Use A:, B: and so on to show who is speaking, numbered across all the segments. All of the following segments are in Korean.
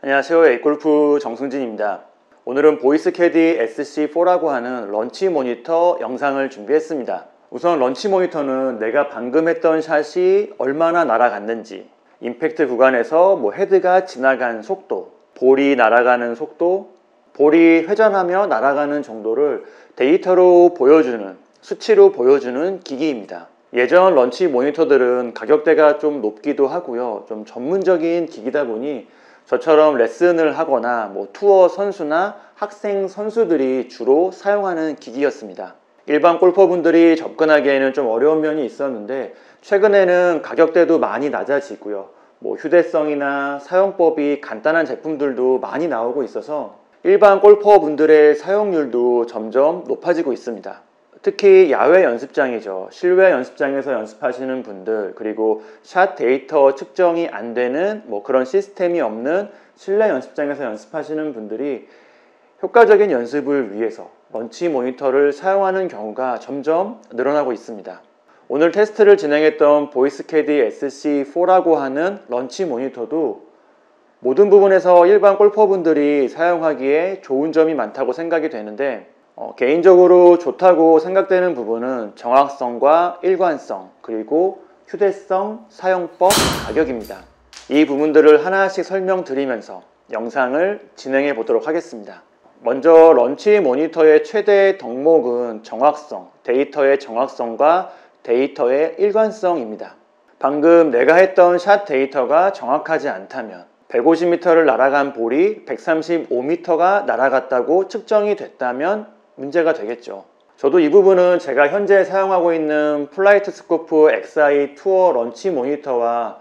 A: 안녕하세요. 에이골프 정승진입니다. 오늘은 보이스캐디 SC4라고 하는 런치 모니터 영상을 준비했습니다. 우선 런치 모니터는 내가 방금 했던 샷이 얼마나 날아갔는지, 임팩트 구간에서 헤드가 지나간 속도, 볼이 날아가는 속도, 볼이 회전하며 날아가는 정도를 데이터로 보여주는, 수치로 보여주는 기기입니다. 예전 런치 모니터들은 가격대가 좀 높기도 하고요. 좀 전문적인 기기다 보니 저처럼 레슨을 하거나 투어 선수나 학생 선수들이 주로 사용하는 기기였습니다. 일반 골퍼분들이 접근하기에는 좀 어려운 면이 있었는데, 최근에는 가격대도 많이 낮아지고요. 휴대성이나 사용법이 간단한 제품들도 많이 나오고 있어서 일반 골퍼분들의 사용률도 점점 높아지고 있습니다. 특히 야외 연습장이죠. 실외 연습장에서 연습하시는 분들, 그리고 샷 데이터 측정이 안 되는 그런 시스템이 없는 실내 연습장에서 연습하시는 분들이 효과적인 연습을 위해서 런치 모니터를 사용하는 경우가 점점 늘어나고 있습니다. 오늘 테스트를 진행했던 보이스캐디 SC4라고 하는 런치 모니터도 모든 부분에서 일반 골퍼분들이 사용하기에 좋은 점이 많다고 생각이 되는데, 개인적으로 좋다고 생각되는 부분은 정확성과 일관성, 그리고 휴대성, 사용법, 가격입니다. 이 부분들을 하나씩 설명드리면서 영상을 진행해 보도록 하겠습니다. 먼저 런치 모니터의 최대 덕목은 정확성, 데이터의 정확성과 데이터의 일관성입니다. 방금 내가 했던 샷 데이터가 정확하지 않다면 150m를 날아간 볼이 135m가 날아갔다고 측정이 됐다면 문제가 되겠죠. 저도 이 부분은 제가 현재 사용하고 있는 플라이트 스코프 XI 투어 런치 모니터와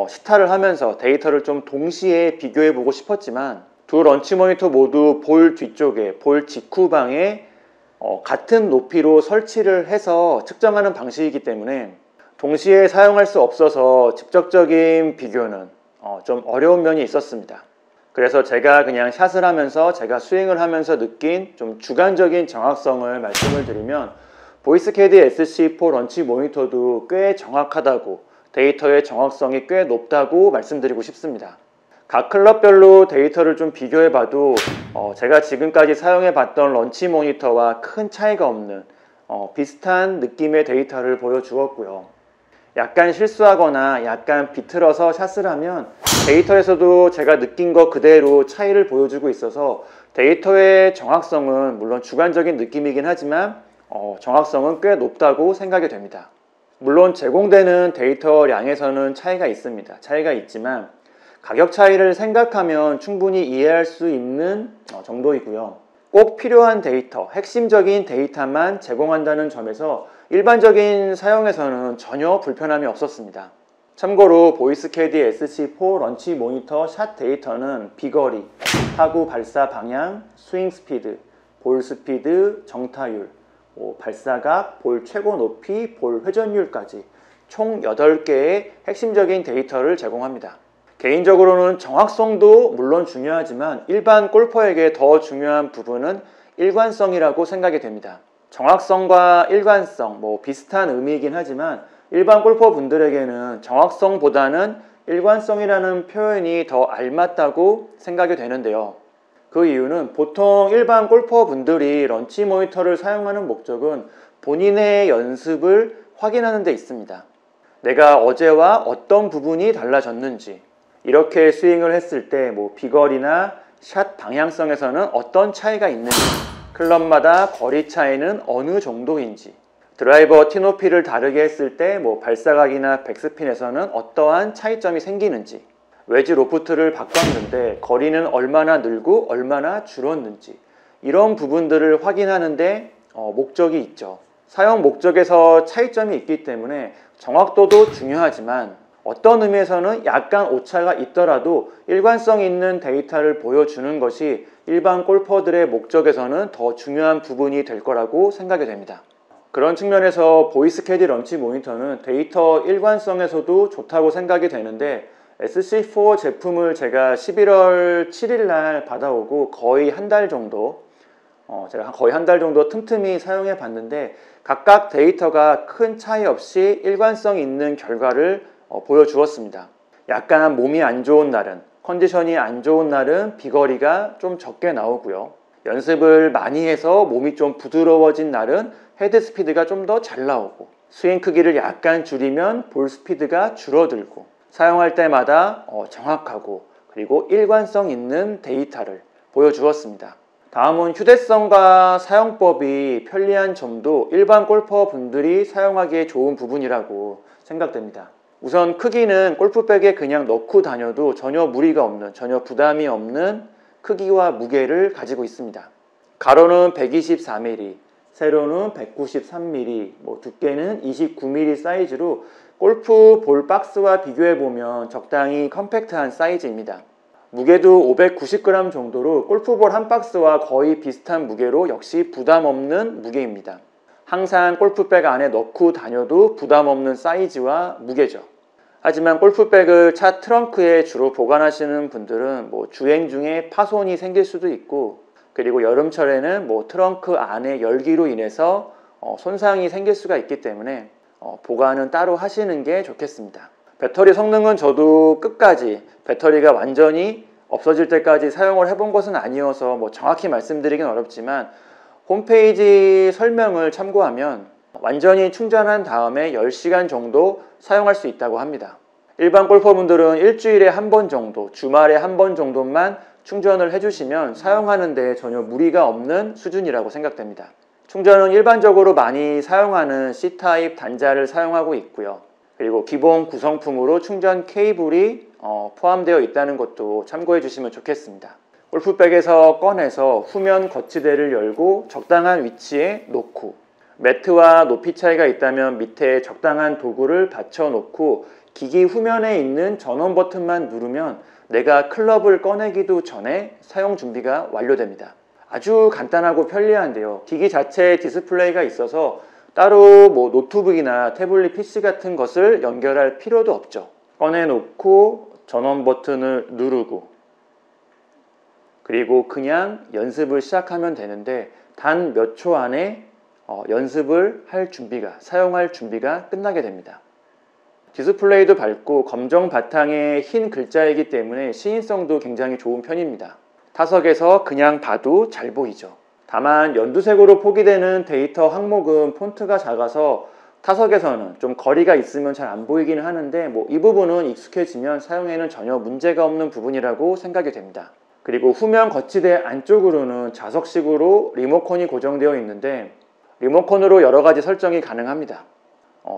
A: 시타를 하면서 데이터를 좀 동시에 비교해 보고 싶었지만, 두 런치 모니터 모두 볼 뒤쪽에, 볼 직후방에 같은 높이로 설치를 해서 측정하는 방식이기 때문에 동시에 사용할 수 없어서 직접적인 비교는 좀 어려운 면이 있었습니다. 그래서 제가 그냥 샷을 하면서, 제가 스윙을 하면서 느낀 좀 주관적인 정확성을 말씀을 드리면, 보이스캐디 SC4 런치 모니터도 꽤 정확하다고, 데이터의 정확성이 꽤 높다고 말씀드리고 싶습니다. 각 클럽별로 데이터를 좀 비교해 봐도 제가 지금까지 사용해 봤던 런치 모니터와 큰 차이가 없는 비슷한 느낌의 데이터를 보여주었고요. 약간 실수하거나 약간 비틀어서 샷을 하면 데이터에서도 제가 느낀 거 그대로 차이를 보여주고 있어서 데이터의 정확성은 물론 주관적인 느낌이긴 하지만 정확성은 꽤 높다고 생각이 됩니다. 물론 제공되는 데이터량에서는 차이가 있습니다. 차이가 있지만 가격 차이를 생각하면 충분히 이해할 수 있는 정도이고요. 꼭 필요한 데이터, 핵심적인 데이터만 제공한다는 점에서 일반적인 사용에서는 전혀 불편함이 없었습니다. 참고로 보이스캐디 SC4 런치 모니터 샷 데이터는 비거리, 타구 발사 방향, 스윙 스피드, 볼 스피드, 정타율, 발사각, 볼 최고 높이, 볼 회전율까지 총 8개의 핵심적인 데이터를 제공합니다. 개인적으로는 정확성도 물론 중요하지만 일반 골퍼에게 더 중요한 부분은 일관성이라고 생각이 됩니다. 정확성과 일관성, 비슷한 의미이긴 하지만 일반 골퍼 분들에게는 정확성보다는 일관성이라는 표현이 더 알맞다고 생각이 되는데요. 그 이유는 보통 일반 골퍼 분들이 런치 모니터를 사용하는 목적은 본인의 연습을 확인하는 데 있습니다. 내가 어제와 어떤 부분이 달라졌는지, 이렇게 스윙을 했을 때 비거리나 샷 방향성에서는 어떤 차이가 있는지, 클럽마다 거리 차이는 어느 정도인지, 드라이버 티 높이를 다르게 했을 때 발사각이나 백스핀에서는 어떠한 차이점이 생기는지, 웨지 로프트를 바꿨는데 거리는 얼마나 늘고 얼마나 줄었는지, 이런 부분들을 확인하는데 목적이 있죠. 사용 목적에서 차이점이 있기 때문에 정확도도 중요하지만 어떤 의미에서는 약간 오차가 있더라도 일관성 있는 데이터를 보여주는 것이 일반 골퍼들의 목적에서는 더 중요한 부분이 될 거라고 생각이 됩니다. 그런 측면에서 보이스캐디 런치 모니터는 데이터 일관성에서도 좋다고 생각이 되는데, SC4 제품을 제가 11월 7일 날 받아오고 거의 한 달 정도 틈틈이 사용해 봤는데, 각각 데이터가 큰 차이 없이 일관성 있는 결과를 보여주었습니다. 약간 몸이 안 좋은 날은, 컨디션이 안 좋은 날은 비거리가 좀 적게 나오고요. 연습을 많이 해서 몸이 좀 부드러워진 날은 헤드 스피드가 좀 더 잘 나오고, 스윙 크기를 약간 줄이면 볼 스피드가 줄어들고, 사용할 때마다 정확하고 그리고 일관성 있는 데이터를 보여주었습니다. 다음은 휴대성과 사용법이 편리한 점도 일반 골퍼 분들이 사용하기에 좋은 부분이라고 생각됩니다. 우선 크기는 골프백에 그냥 넣고 다녀도 전혀 무리가 없는, 전혀 부담이 없는 크기와 무게를 가지고 있습니다. 가로는 124mm, 세로는 193mm, 두께는 29mm 사이즈로 골프 볼 박스와 비교해보면 적당히 컴팩트한 사이즈입니다. 무게도 590g 정도로 골프볼 한 박스와 거의 비슷한 무게로 역시 부담 없는 무게입니다. 항상 골프백 안에 넣고 다녀도 부담 없는 사이즈와 무게죠. 하지만 골프백을 차 트렁크에 주로 보관하시는 분들은 주행 중에 파손이 생길 수도 있고, 그리고 여름철에는 트렁크 안에 열기로 인해서 손상이 생길 수가 있기 때문에 보관은 따로 하시는 게 좋겠습니다. 배터리 성능은 저도 끝까지 배터리가 완전히 없어질 때까지 사용을 해본 것은 아니어서 정확히 말씀드리긴 어렵지만, 홈페이지 설명을 참고하면 완전히 충전한 다음에 10시간 정도 사용할 수 있다고 합니다. 일반 골퍼분들은 일주일에 한 번 정도, 주말에 한 번 정도만 충전을 해주시면 사용하는 데 전혀 무리가 없는 수준이라고 생각됩니다. 충전은 일반적으로 많이 사용하는 C타입 단자를 사용하고 있고요. 그리고 기본 구성품으로 충전 케이블이 포함되어 있다는 것도 참고해 주시면 좋겠습니다. 골프백에서 꺼내서 후면 거치대를 열고 적당한 위치에 놓고, 매트와 높이 차이가 있다면 밑에 적당한 도구를 받쳐 놓고 기기 후면에 있는 전원 버튼만 누르면 내가 클럽을 꺼내기도 전에 사용 준비가 완료됩니다. 아주 간단하고 편리한데요. 기기 자체에 디스플레이가 있어서 따로 노트북이나 태블릿 PC 같은 것을 연결할 필요도 없죠. 꺼내놓고 전원 버튼을 누르고, 그리고 그냥 연습을 시작하면 되는데 단 몇 초 안에 연습을 할 준비가, 사용할 준비가 끝나게 됩니다. 디스플레이도 밝고 검정 바탕에 흰 글자이기 때문에 시인성도 굉장히 좋은 편입니다. 타석에서 그냥 봐도 잘 보이죠. 다만 연두색으로 표기되는 데이터 항목은 폰트가 작아서 타석에서는 좀 거리가 있으면 잘 안 보이긴 하는데 이 부분은 익숙해지면 사용에는 전혀 문제가 없는 부분이라고 생각이 됩니다. 그리고 후면 거치대 안쪽으로는 자석식으로 리모컨이 고정되어 있는데 리모컨으로 여러 가지 설정이 가능합니다.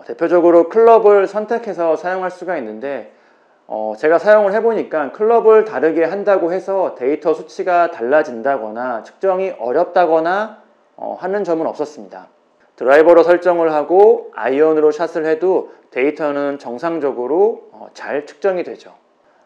A: 대표적으로 클럽을 선택해서 사용할 수가 있는데 제가 사용을 해보니까 클럽을 다르게 한다고 해서 데이터 수치가 달라진다거나 측정이 어렵다거나 하는 점은 없었습니다. 드라이버로 설정을 하고 아이언으로 샷을 해도 데이터는 정상적으로 잘 측정이 되죠.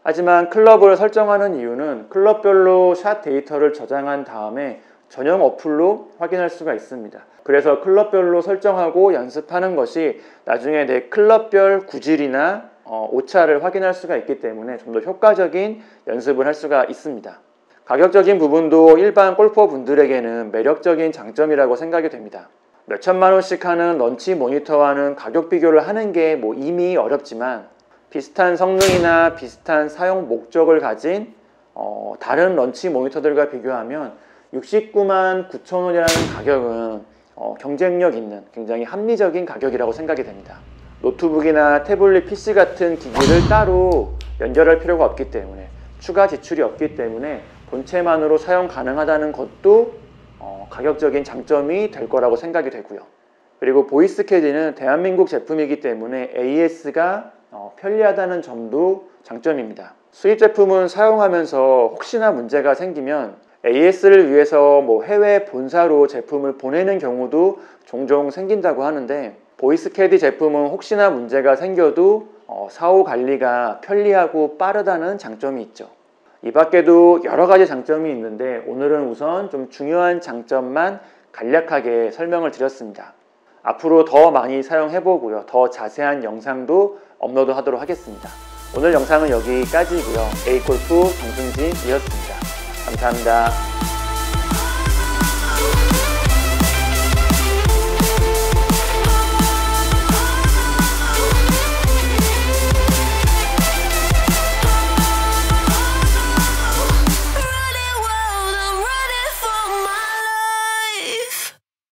A: 하지만 클럽을 설정하는 이유는 클럽별로 샷 데이터를 저장한 다음에 전용 어플로 확인할 수가 있습니다. 그래서 클럽별로 설정하고 연습하는 것이 나중에 내 클럽별 구질이나 오차를 확인할 수가 있기 때문에 좀 더 효과적인 연습을 할 수가 있습니다. 가격적인 부분도 일반 골퍼 분들에게는 매력적인 장점이라고 생각이 됩니다. 몇천만 원씩 하는 런치 모니터와는 가격 비교를 하는 게 이미 어렵지만, 비슷한 성능이나 비슷한 사용 목적을 가진 다른 런치 모니터들과 비교하면 69만 9천 원이라는 가격은 경쟁력 있는 굉장히 합리적인 가격이라고 생각이 됩니다. 노트북이나 태블릿 PC 같은 기기를 따로 연결할 필요가 없기 때문에, 추가 지출이 없기 때문에 본체만으로 사용 가능하다는 것도 가격적인 장점이 될 거라고 생각이 되고요. 그리고 보이스 캐디는 대한민국 제품이기 때문에 AS가 편리하다는 점도 장점입니다. 수입 제품은 사용하면서 혹시나 문제가 생기면 AS를 위해서 해외 본사로 제품을 보내는 경우도 종종 생긴다고 하는데, 보이스 캐디 제품은 혹시나 문제가 생겨도 사후 관리가 편리하고 빠르다는 장점이 있죠. 이 밖에도 여러 가지 장점이 있는데 오늘은 우선 좀 중요한 장점만 간략하게 설명을 드렸습니다. 앞으로 더 많이 사용해보고요. 더 자세한 영상도 업로드 하도록 하겠습니다. 오늘 영상은 여기까지고요. A골프 정승진이었습니다. 감사합니다.